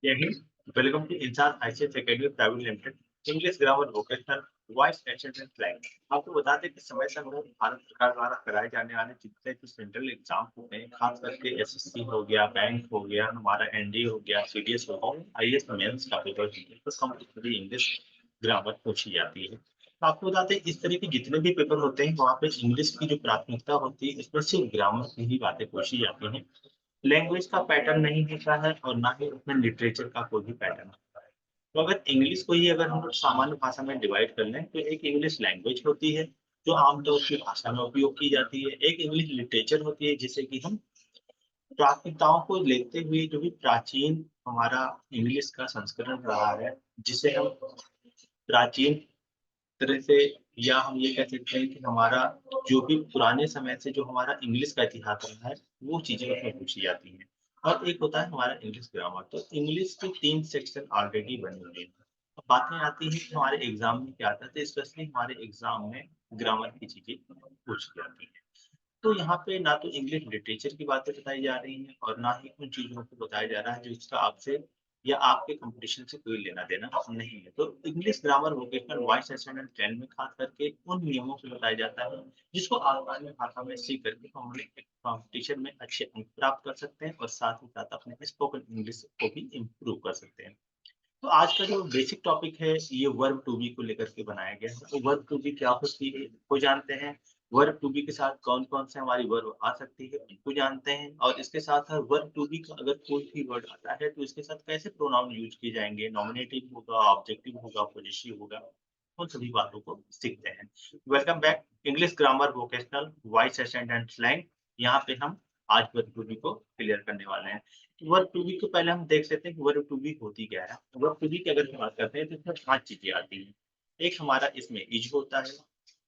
यही welcome to इंसान ICS academy private limited English grammar vocational voice and slang. आपको बता दें कि समय समय भारत सरकार द्वारा कराए जाने वाले जितने भी सेंट्रल एग्जाम होते हैं, खास करके एसएससी हो गया, बैंक हो गया, हमारा एनडीए हो गया, सीडीएस हो गया, आईएएस मेंस का पेपर तो कंपल्सरी इंग्लिश ग्रामर पूछी जाती है। तो आपको बताते हैं इस तरह के जितने भी पेपर होते हैं वहाँ पे इंग्लिश की जो प्राथमिकता होती है इसमें सिर्फ ग्रामर की ही बातें पूछी जाती हैं। लैंग्वेज का पैटर्न नहीं होता है और ना ही उसमें लिटरेचर का कोई भी पैटर्न होता है। तो अगर इंग्लिश को ही अगर हम लोग सामान्य भाषा में डिवाइड कर लें तो एक इंग्लिश लैंग्वेज होती है जो आमतौर की भाषा में उपयोग की जाती है। एक इंग्लिश लिटरेचर होती है जिसे कि हम प्राथमिकताओं को लेते हुए जो भी प्राचीन हमारा इंग्लिश का संस्करण रहा है, जिसे हम प्राचीन तरह से या हम ये कह सकते हैं कि हमारा जो भी पुराने समय से जो हमारा इंग्लिश का इतिहास रहा है, वो चीज़ें उसमें पूछी जाती हैं। और एक होता है हमारा इंग्लिश ग्रामर। तो इंग्लिश के 3 सेक्शन ऑलरेडी बने हुए हैं। अब बातें आती हैं कि हमारे एग्ज़ाम में क्या आता है, तो स्पेशली हमारे एग्ज़ाम में ग्रामर की चीज़ें पूछी जाती हैं। तो यहाँ पे ना तो इंग्लिश लिटरेचर की बातें बताई जा रही हैं और ना ही उन चीज़ों को बताया जा रहा है जो इसका आपसे या आपके कॉम्पिटिशन से कोई लेना-देना नहीं है। तो English grammar vocational voice assessment train में खास करके उन नियमों से बताया जाता है जिसको आसानी भाषा में सीख करके हम लोग एक कॉम्पिटिशन में अच्छे अंक प्राप्त कर सकते हैं और साथ ही साथ अपने स्पोकन इंग्लिश को भी इम्प्रूव कर सकते हैं। तो आज का जो बेसिक टॉपिक है ये वर्ब टू बी को लेकर के बनाया गया है। तो वर्ब टू बी क्या होती है वो जानते हैं। वर्ब टू बी के साथ कौन-कौन से हमारी वर्ब आ सकती है उनको जानते हैं और इसके साथ वर्ब टू बी का अगर कोई भी वर्ड आता है तो इसके साथ कैसे प्रोनाउन यूज़ किए जाएँगे, नॉमिनेटिव होगा, ऑब्जेक्टिव होगा, पॉजेसिव होगा, उन सभी बातों को सीखते हैं। Welcome back English grammar vocational voice accent and slang. यहाँ पे हम आज वर्ब टू बी को क्लियर करने वाले हैं। वर्ब टू बी को पहले हम देख लेते हैं कि वर्ब टू बी होती क्या है। वर्ब टू बी की अगर हम बात करते हैं तो इसमें 5 चीज़ें आती हैं। एक हमारा इसमें इज होता है,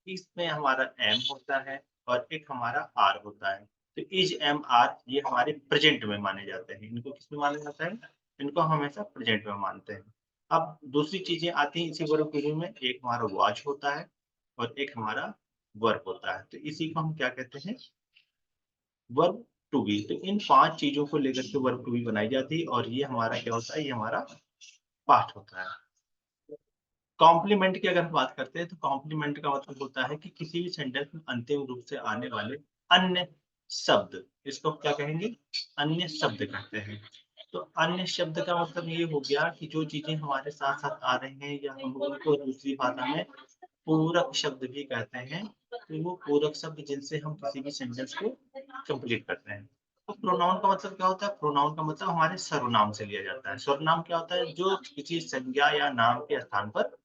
इसमें हमारा एम होता है और एक हमारा आर होता है। तो इज, एम, आर ये हमारे प्रेज़ेंट में माने जाते हैं। इनको किसमें माना जाता है? इनको हम हमेशा प्रेज़ेंट में मानते हैं। अब दूसरी चीज़ें आती हैं इसी वर्ब टू बी में, एक हमारा वॉच होता है और एक हमारा वर्ब होता है। तो इसी को हम क्या कहते हैं? Verb to be. तो इन 5 चीज़ों को लेकर के वर्ब टू बी बनाई जाती है और ये हमारा क्या होता है? ये हमारा पार्ट होता है। कॉम्प्लीमेंट की अगर हम बात करते हैं तो कॉम्प्लीमेंट का मतलब होता है कि किसी भी सेंटेंस में अंतिम रूप से आने वाले अन्य शब्द, इसको क्या कहेंगे? अन्य शब्द कहते हैं। तो अन्य शब्द का मतलब ये हो गया कि जो चीज़ें हमारे साथ-साथ आ रही हैं या हम उनको दूसरी भाषा में पूरक शब्द भी कहते हैं। तो वो पूरक शब्द जिनसे हम किसी भी सेंटेंस को कंप्लीट करते हैं। तो प्रोनाउन का मतलब क्या होता है? प्रोनाउन का मतलब हमारे सर्वनाम से लिया जाता है। सर्वनाम क्या होता है? जो किसी संज्ञा या नाम के स्थान पर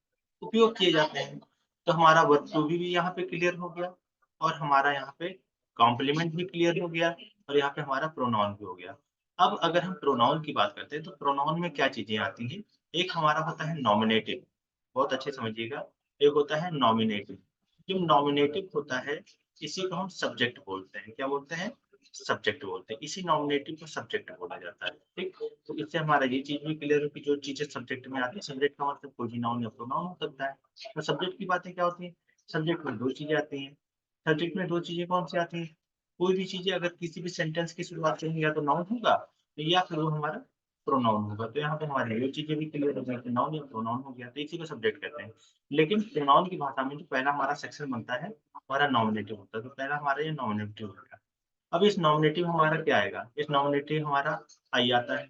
उपयोग किए जाते हैं। तो हमारा वर्ब टू बी भी यहाँ पे क्लियर हो गया और हमारा यहाँ पे कॉम्प्लीमेंट भी क्लियर हो गया और यहाँ पे हमारा प्रोनाउन भी हो गया। अब अगर हम प्रोनाउन की बात करते हैं तो प्रोनाउन में क्या चीज़ें आती हैं? एक हमारा होता है नॉमिनेटिव, बहुत अच्छे से समझिएगा। एक होता है नॉमिनेटिव। जो नॉमिनेटिव होता है इसी को हम सब्जेक्ट बोलते हैं। क्या बोलते हैं? सब्जेक्ट बोलते हैं। इसी नॉमिनेटिव को सब्जेक्ट बोला जाता है। ठीक? तो इससे हमारा ये चीज़ भी क्लियर है कि जो चीज़ें सब्जेक्ट में आती है, सब्जेक्ट का मतलब कोई भी नाउन या प्रोनाउन हो सकता है। तो सब्जेक्ट की बातें क्या होती हैं? सब्जेक्ट में 2 चीज़ें आती हैं। सब्जेक्ट में 2 चीज़ें कौन-सी आती हैं? कोई भी चीज़ें अगर किसी भी सेंटेंस की शुरुआत करेंगे या तो नाउन होगा या फिर वो हमारा प्रोनाउन होगा। तो यहाँ पे हमारी ये चीज़ें भी क्लियर हो गई कि नाउन या प्रोनाउन हो गया, तो इसी को सब्जेक्ट कहते हैं। लेकिन प्रोनाउन की भाषा में जो पहला हमारा सेक्शन बनता है, हमारा नॉमिनेटिव होता है। तो पहला हमारा ये नॉमिनेटिव हो गया। अब इस नॉमिनेटिव हमारा क्या आएगा? इस नॉमिनेटिव हमारा आई आता है।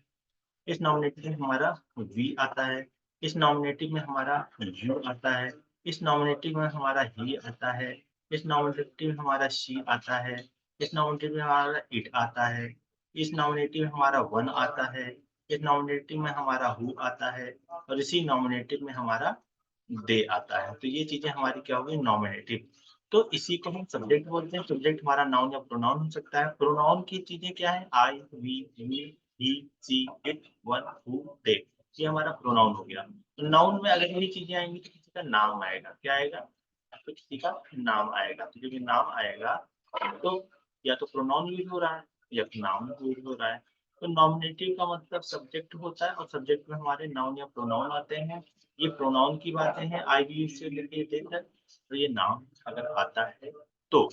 इस नॉमिनेटिव में हमारा वी आता है। इस नॉमिनेटिव में हमारा यू आता है। इस नॉमिनेटिव में हमारा ही आता है। इस नॉमिनेटिव में हमारा शी आता है। इस नॉमिनेटिव में हमारा इट आता है। इस नॉमिनेटिव में हमारा वन आता है। इस नॉमिनेटिव में हमारा हु आता है और इसी नॉमिनेटिव में हमारा दे आता है। तो ये चीज़ें हमारी क्या हो गई? नॉमिनेटिव। तो इसी को हम सब्जेक्ट बोलते हैं। सब्जेक्ट हमारा नाउन या प्रोनाउन हो सकता है। प्रोनाउन की चीज़ें क्या है? I, we, you, he, she, it, one, who, they. ये हमारा प्रोनाउन हो गया। तो नाउन में अगर यही चीज़ें आएँगी तो किसी का नाम आएगा। क्या आएगा? तो किसी का नाम आएगा। तो जब ये नाम आएगा तो या तो प्रोनाउन यूज़ हो रहा है या फिर नाउन यूज़ हो रहा है। तो नॉमिनेटिव का मतलब सब्जेक्ट होता है और सब्जेक्ट में हमारे नाउन या प्रोनाउन आते हैं। ये प्रोनाउन की बातें हैं, आई, वी से लेके जेड तक। तो ये नाउन अगर आता है तो।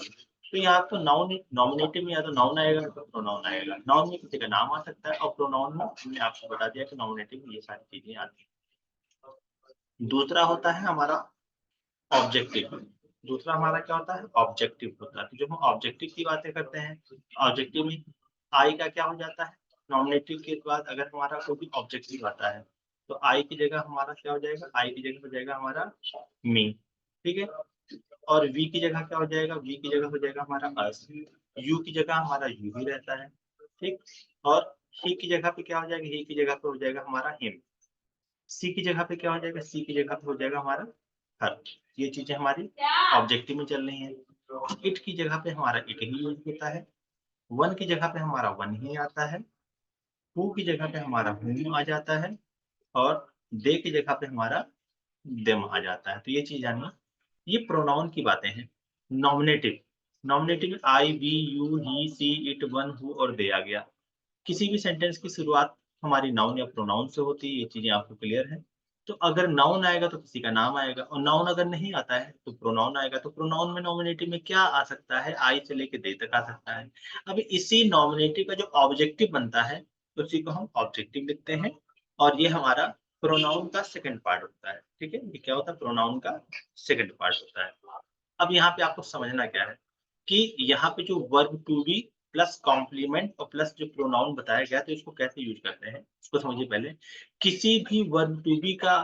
तो यहाँ तो नाउन नॉमिनेटिव में या तो नाउन आएगा तो प्रोनाउन आएगा। नाउन में किसी का नाम आ सकता है और प्रोनाउन में हमने आपको बता दिया कि नॉमिनेटिव में ये सारी चीजें आती हैं। दूसरा होता है हमारा ऑब्जेक्टिव। दूसरा हमारा क्या होता है? ऑब्जेक्टिव होता है। तो जब हम ऑब्जेक्टिव की बातें करते हैं, ऑब्जेक्टिव में आई का क्या हो जाता है? नॉमिनेटिव के बाद अगर हमारा कोई भी ऑब्जेक्टिव आता है, तो आई की जगह हमारा क्या हो जाएगा? आई की जगह हो जाएगा हमारा मी, ठीक है? और वी की जगह क्या हो जाएगा? वी की जगह हो जाएगा हमारा अस। यू की जगह हमारा यू ही रहता है, ठीक? और ही की जगह पे क्या हो जाएगा? ही की जगह पे हो जाएगा हमारा हिम। सी की जगह पे क्या हो जाएगा? सी की जगह पे हो जाएगा हमारा हर। ये चीजें हमारी ऑब्जेक्टिव में चल रही हैं। इट की जगह पे हमारा इट ही यूज होता है। वन की जगह पे हमारा वन ही आता है। हु की जगह पे हमारा हुम आ जाता है। और दे की जगह पे हमारा देम आ जाता है। तो ये चीज जानिए, ये प्रोनाउन की बातें हैं। नॉमिनेटिव, नॉमिनेटिव में I, we, you, he, she, it, one, who और दे आ गया। किसी भी सेंटेंस की शुरुआत हमारी नाउन या प्रोनाउन से होती है, ये चीजें आपको क्लियर है। तो अगर नाउन आएगा तो किसी का नाम आएगा, और नाउन अगर नहीं आता है तो प्रोनाउन आएगा। तो प्रोनाउन में नॉमिनेटिव में क्या आ सकता है? आई से लेके दे तक आ सकता है। अब इसी नॉमिनेटिव का जो ऑब्जेक्टिव बनता है, उसी को हम ऑब्जेक्टिव लिखते हैं। और ये हमारा प्रोनाउन का सेकंड पार्ट होता है, ठीक है? ये क्या होता है? प्रोनाउन का सेकंड पार्ट होता है। अब यहाँ पे आपको समझना क्या है कि यहाँ पे जो verb to be plus complement और प्लस जो प्रोनाउन बताया गया, तो इसको कैसे यूज करते हैं, इसको समझिए पहले। किसी भी वर्ब टू बी का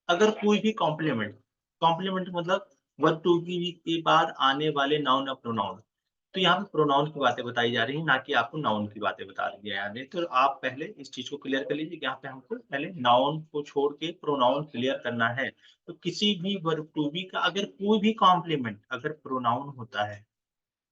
अगर कोई भी कॉम्प्लीमेंट, कॉम्प्लीमेंट मतलब वर्ब टू बी के बाद आने वाले नाउन या प्रोनाउन, तो यहाँ पे प्रोनाउन की बातें बताई जा रही है, ना कि आपको नाउन की बातें बता दिया जा रही है। तो आप पहले इस चीज को क्लियर कर लीजिए कि यहाँ पे हमको पहले नाउन को छोड़ के प्रोनाउन क्लियर करना है। तो किसी भी वर्ब टू बी का अगर कोई भी कॉम्प्लीमेंट अगर प्रोनाउन होता है,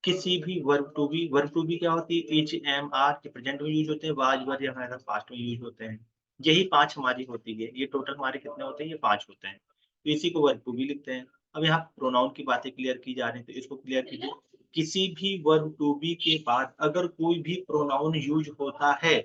किसी भी वर्ब टू बी क्या होती है? इज, एम, आर के प्रेजेंट में यूज होते हैं, वाज, वर या हमारे पास्ट में यूज होते हैं। यही 5 हमारी होती है। ये टोटल हमारे कितने होते हैं? ये 5 होते हैं। तो इसी को वर्ब टू बी लिखते हैं। अब यहाँ प्रोनाउन की बातें क्लियर की जा रही हैं, तो इसको क्लियर कीजिए। किसी भी वर्ब टू बी के बाद अगर कोई भी प्रोनाउन यूज होता है,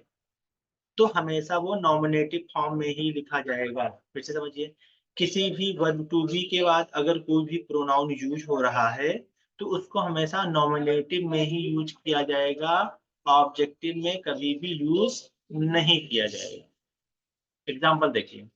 तो हमेशा वो नॉमिनेटिव फॉर्म में ही लिखा जाएगा। फिर से समझिए, किसी भी वर्ब टू बी के बाद अगर कोई भी प्रोनाउन यूज हो रहा है, तो उसको हमेशा नॉमिनेटिव में ही यूज किया जाएगा, ऑब्जेक्टिव में कभी भी यूज नहीं किया जाएगा। एग्जाम्पल देखिए,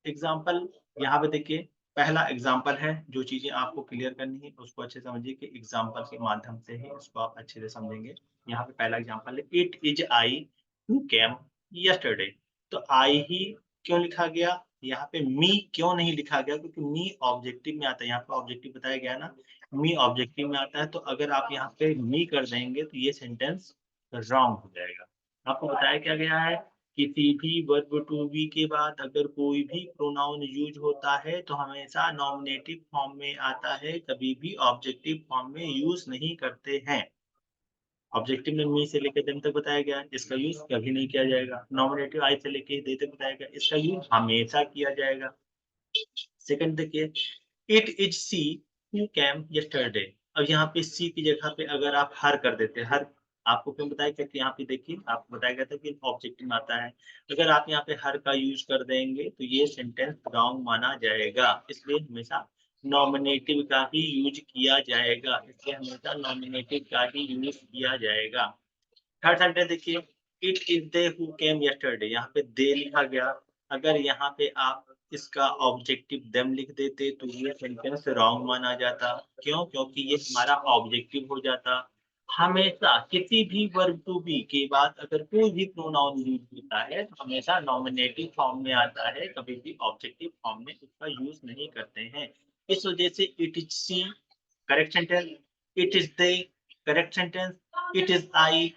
एग्जाम्पल यहाँ पे देखिए, पहला एग्जाम्पल है। जो चीजें आपको क्लियर करनी है उसको अच्छे से समझिए कि एग्जाम्पल के माध्यम से ही उसको आप अच्छे से समझेंगे। यहाँ पे पहला एग्जाम्पल है, it is I who came yesterday. तो आई ही क्यों लिखा गया? यहाँ पे मी क्यों नहीं लिखा गया? क्योंकि मी ऑब्जेक्टिव में आता है। यहाँ पे ऑब्जेक्टिव बताया गया ना, मी ऑब्जेक्टिव में आता है। तो अगर आप यहाँ पे मी कर देंगे तो ये सेंटेंस रॉन्ग हो जाएगा। आपको बताया क्या गया है? किसी भी वर्ब टू बी के बाद अगर कोई भी प्रोनाउन यूज होता है, तो हमेशा नॉमिनेटिव फॉर्म में आता है, कभी भी ऑब्जेक्टिव फॉर्म में यूज नहीं करते हैं। ऑब्जेक्टिव में मी से लेकर देम तक बताया गया है, इसका यूज कभी नहीं किया जाएगा। नॉमिनेटिव आई से लेके दे तक बताया गया, इसका यूज हमेशा किया जाएगा। सेकंड देखिए, it is see who came yesterday. अब यहाँ पे सी की जगह पे अगर आप हर कर देते हैं, हर आपको क्यों बताया गया कि यहाँ पे देखिए आपको बताया गया था कि ऑब्जेक्टिव में आता है। अगर आप यहाँ पे हर का यूज कर देंगे तो ये सेंटेंस रॉन्ग माना जाएगा। इसलिए हमेशा नॉमिनेटिव का ही यूज किया जाएगा। इसलिए हमेशा नॉमिनेटिव का ही यूज किया जाएगा। थर्ड सेंटेंस देखिए, it is they who came yesterday. यहाँ पे दे लिखा गया। अगर यहाँ पे आप इसका ऑब्जेक्टिव देम लिख देते तो ये सेंटेंस रॉन्ग माना जाता। क्यों? क्योंकि ये हमारा ऑब्जेक्टिव हो जाता। हमेशा किसी भी वर्ब टू बी के बाद अगर कोई भी प्रोनाउन यूज होता है, तो हमेशा नॉमिनेटिव फॉर्म में आता है, कभी भी ऑब्जेक्टिव फॉर्म में उसका यूज नहीं करते हैं। इस वजह से it is she correct sentence, it is they correct sentence, it is I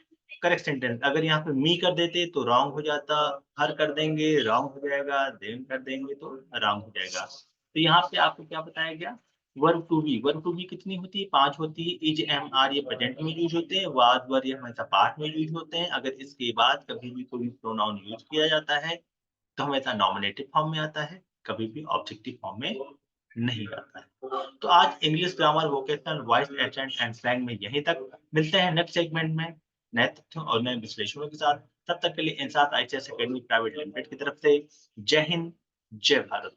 correct sentence. अगर यहाँ पे मी कर देते तो रॉन्ग हो जाता, हर कर देंगे रॉन्ग हो जाएगा, देम कर देंगे तो रॉन्ग हो जाएगा। तो यहाँ पे आपको क्या बताया गया? वर्ब टू बी कितनी होती है? 5 होती है। इज, एम, आर ये प्रेजेंट में यूज होते हैं, वाज, वर ये हमेशा पास्ट में यूज होते हैं। अगर इसके बाद कभी भी कोई प्रोनाउन यूज किया जाता है, तो हमेशा नॉमिनेटिव फॉर्म में आता है, कभी भी ऑब्जेक्टिव फॉर्म में नहीं आता है। तो आज English grammar, vocational, voice accent and slang में यहीं तक। मिलते हैं नेक्स्ट सेगमेंट में नए तथ्यों और नए विश्लेषणों के साथ। तब तक के लिए इंसात आईसीएस एकेडमी प्राइवेट लिमिटेड की तरफ से जय हिंद, जय भारत।